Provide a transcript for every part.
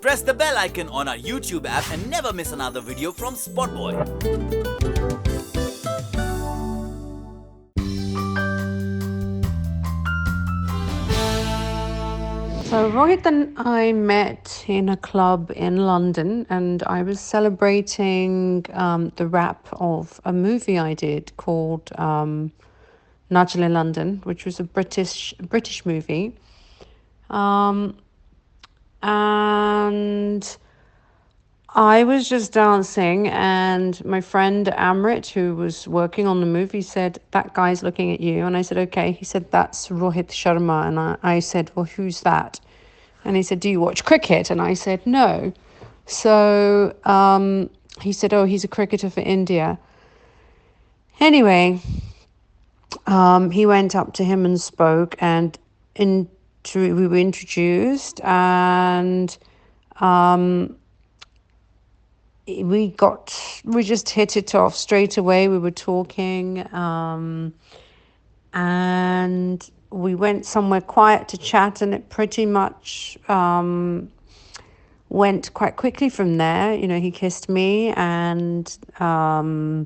Press the bell icon on our YouTube app and never miss another video from SpotboyE. So Rohit and I met in a club in London, and I was celebrating the wrap of a movie I did called Nigel in London, which was a British movie, um, and I was just dancing, and my friend Amrit, who was working on the movie, said, "That guy's looking at you." And I said, "Okay." He said, "That's Rohit Sharma." And I said, "Well, who's that?" And he said, "Do you watch cricket?" And I said, "No." So he said, "Oh, he's a cricketer for India." Anyway, he went up to him and spoke, and we were introduced, and we just hit it off straight away. We were talking, and we went somewhere quiet to chat, and it pretty much went quite quickly from there. You know, he kissed me, and yeah,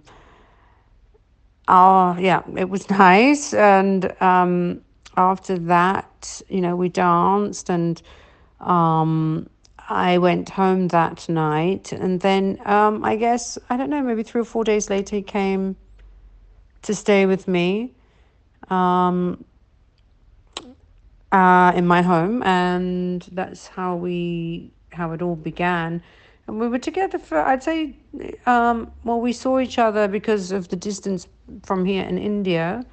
it was nice. And after that, you know, we danced, and I went home that night. And then I guess, I don't know, maybe 3 or 4 days later, he came to stay with me in my home, and that's how it all began. And we were together for, I'd say, well, we saw each other because of the distance from here in India,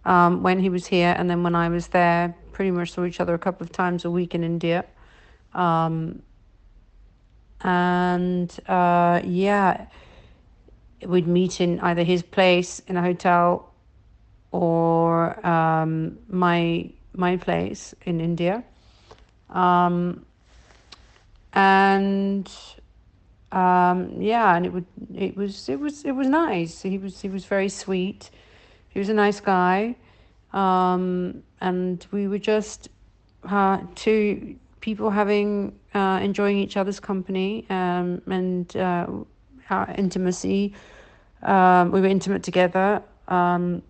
when he was here, and then when I was there, pretty much saw each other a couple of times a week in India. And yeah, we'd meet in either his place in a hotel or my place in India. And yeah, and it was nice. He was very sweet. He was a nice guy. And we were just two people having enjoying each other's company, and our intimacy. We were intimate together, and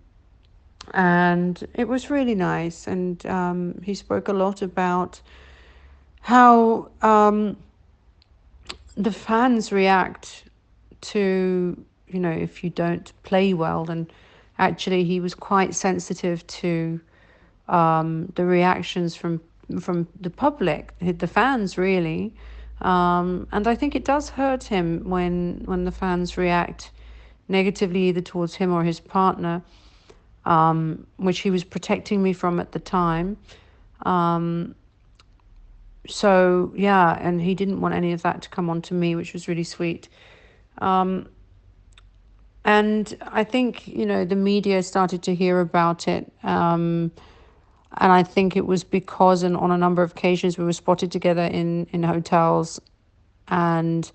it was really nice. And he spoke a lot about how the fans react to, you know, if you don't play well. And actually, he was quite sensitive to the reactions from the public, the fans, really. And I think it does hurt him when the fans react negatively either towards him or his partner, which he was protecting me from at the time. So yeah, and he didn't want any of that to come onto me, which was really sweet. And I think, you know, the media started to hear about it. And I think it was because on a number of occasions we were spotted together in hotels and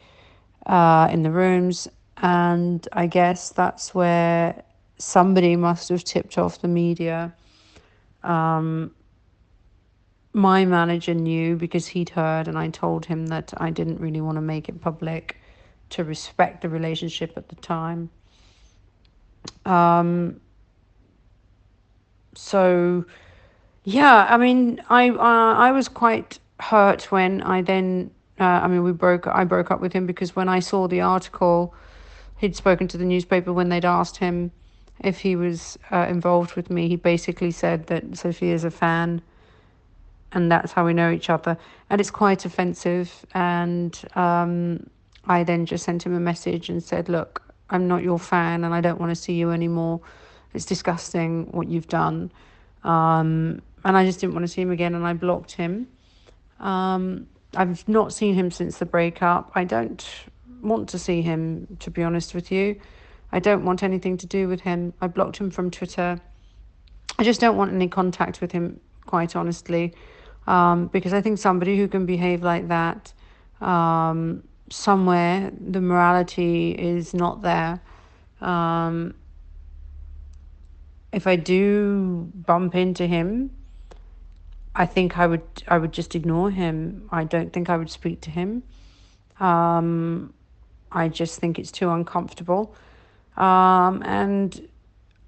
in the rooms. And I guess that's where somebody must have tipped off the media. My manager knew because he'd heard, and I told him that I didn't really want to make it public to respect the relationship at the time. So yeah, I mean, I was quite hurt when I then I mean, I broke up with him because when I saw the article, he'd spoken to the newspaper when they'd asked him if he was involved with me. He basically said that Sophia's a fan, and that's how we know each other. And it's quite offensive. And I then just sent him a message and said, "Look, I'm not your fan, and I don't want to see you anymore. It's disgusting what you've done." And I just didn't want to see him again, and I blocked him. I've not seen him since the breakup. I don't want to see him, to be honest with you. I don't want anything to do with him. I blocked him from Twitter. I just don't want any contact with him, quite honestly, because I think somebody who can behave like that, somewhere the morality is not there. If I do bump into him, I would just ignore him. I don't think I would speak to him. Um, I just think it's too uncomfortable. And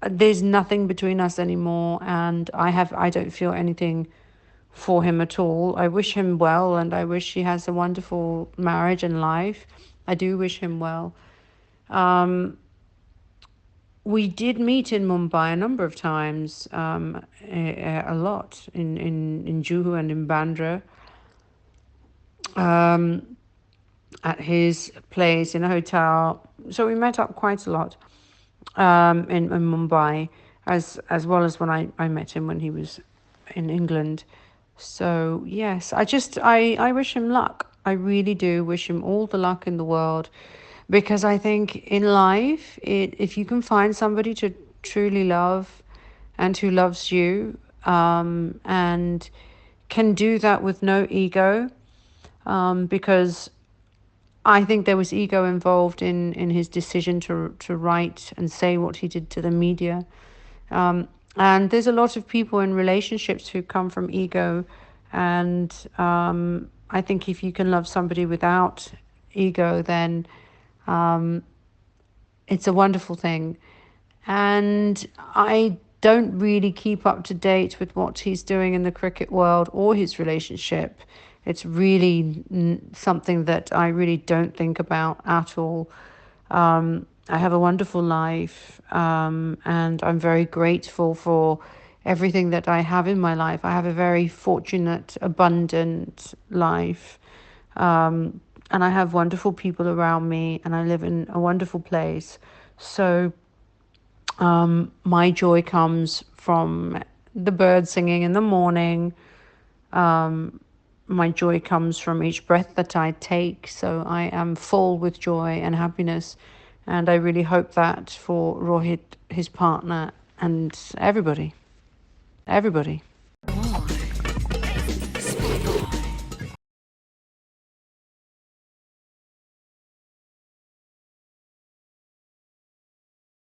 there's nothing between us anymore, and I don't feel anything for him at all. I wish him well, and I wish he has a wonderful marriage and life. I do wish him well. Um, we did meet in Mumbai a number of times, a lot in Juhu and in Bandra, um, at his place in a hotel. So we met up quite a lot, in Mumbai, as well as when I met him when he was in England. So yes, I wish him luck. I really do wish him all the luck in the world, because I think in life, if you can find somebody to truly love and who loves you, and can do that with no ego, because I think there was ego involved in his decision to write and say what he did to the media. And there's a lot of people in relationships who come from ego. And I think if you can love somebody without ego, then it's a wonderful thing. And I don't really keep up to date with what he's doing in the cricket world or his relationship. It's really something that I really don't think about at all. I have a wonderful life, and I'm very grateful for everything that I have in my life. I have a very fortunate, abundant life. And I have wonderful people around me, and I live in a wonderful place. So my joy comes from the birds singing in the morning. My joy comes from each breath that I take. So I am full with joy and happiness. And I really hope that for Rohit, his partner, and everybody. Everybody.